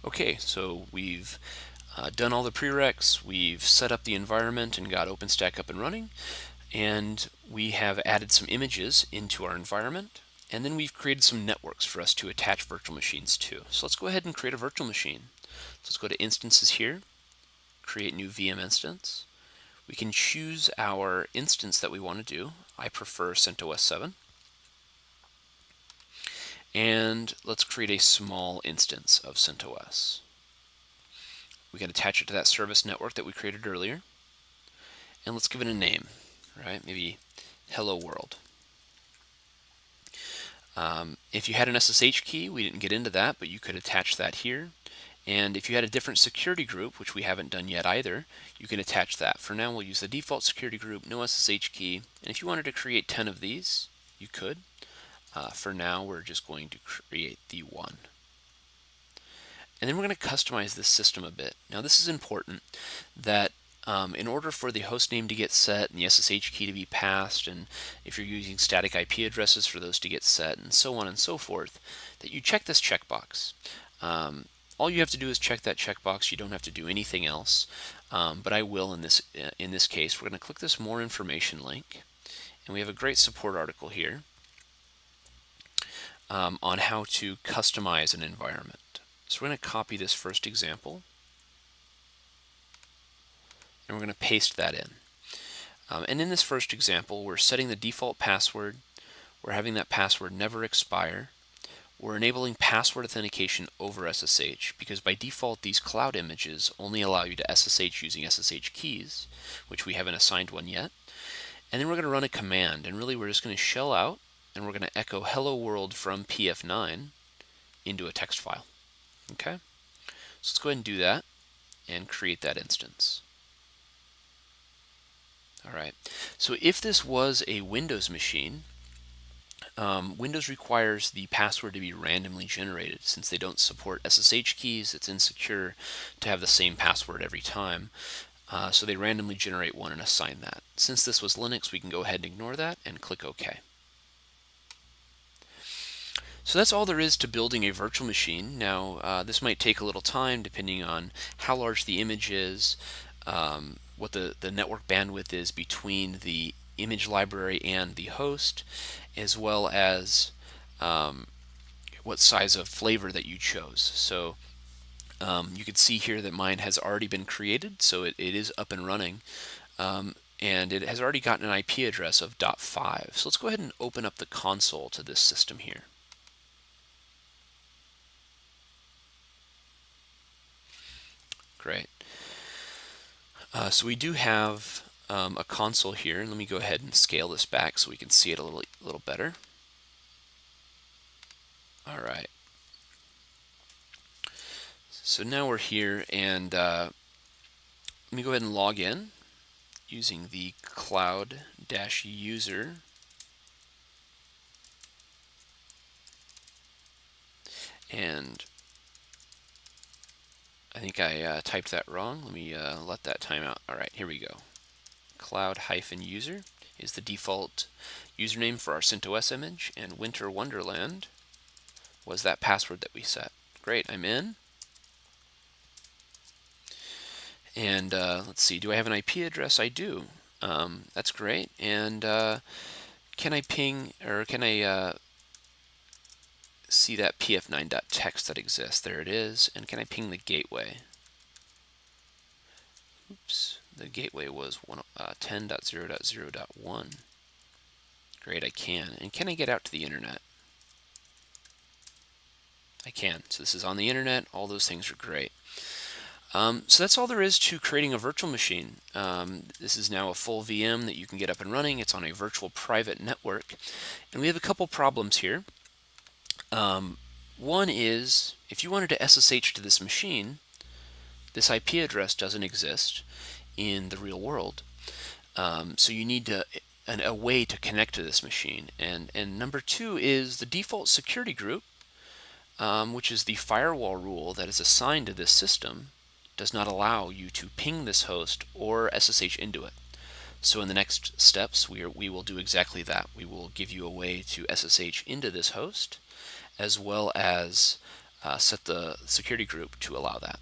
Okay, so we've done all the prereqs, we've set up the environment and got OpenStack up and running, and we have added some images into our environment, and then we've created some networks for us to attach virtual machines to. So let's go ahead and create a virtual machine. So let's go to Instances here, create new VM instance. We can choose our instance that we want to do. I prefer CentOS 7. And let's create a small instance of CentOS. We can attach it to that service network that we created earlier. And let's give it a name, right? Maybe Hello World. If you had an SSH key, we didn't get into that, but you could attach that here. And if you had a different security group, which we haven't done yet either, you can attach that. For now, we'll use the default security group, no SSH key. And if you wanted to create 10 of these, you could. For now, we're just going to create the one. And then we're going to customize this system a bit. Now, this is important that in order for the host name to get set and the SSH key to be passed, and if you're using static IP addresses for those to get set, and so on and so forth, that you check this checkbox. All you have to do is check that checkbox. You don't have to do anything else, but I will in this case. We're going to click this More Information link, and we have a great support article here on how to customize an environment. So we're going to copy this first example, and we're going to paste that in. And in this first example, we're setting the default password. We're having that password never expire. We're enabling password authentication over SSH because by default these cloud images only allow you to SSH using SSH keys, which we haven't assigned one yet. And then we're going to run a command, and really we're just going to shell out, and we're going to echo hello world from pf9 into a text file. Okay, so let's go ahead and do that and create that instance. All right, so if this was a Windows machine, Windows requires the password to be randomly generated. Since they don't support SSH keys, it's insecure to have the same password every time. So they randomly generate one and assign that. Since this was Linux, we can go ahead and ignore that and click OK. So that's all there is to building a virtual machine. Now, this might take a little time depending on how large the image is, what the network bandwidth is between the image library and the host, as well as what size of flavor that you chose. So you can see here that mine has already been created, so it is up and running. And it has already gotten an IP address of .5. So let's go ahead and open up the console to this system here. Great. So we do have a console here, and let me go ahead and scale this back so we can see it a little better. All right. So now we're here, and let me go ahead and log in using the cloud-user. And I think I typed that wrong. Let me let that time out. All right, here we go. Cloud-user is the default username for our CentOS image, and Winter Wonderland was that password that we set. Great, I'm in. And let's see, do I have an IP address? I do. That's great. And can I ping, or can I see that pf9.txt that exists? There it is. And can I ping the gateway? Oops, the gateway was 10.0.0.1. Great, I can. And can I get out to the internet? I can. So this is on the internet. All those things are great. So that's all there is to creating a virtual machine. This is now a full VM that you can get up and running. It's on a virtual private network. And we have a couple problems here. One is, if you wanted to SSH to this machine, this IP address doesn't exist in the real world. So you need a way to connect to this machine. And number two is the default security group, which is the firewall rule that is assigned to this system, does not allow you to ping this host or SSH into it. So in the next steps, we will do exactly that. We will give you a way to SSH into this host, as well as set the security group to allow that.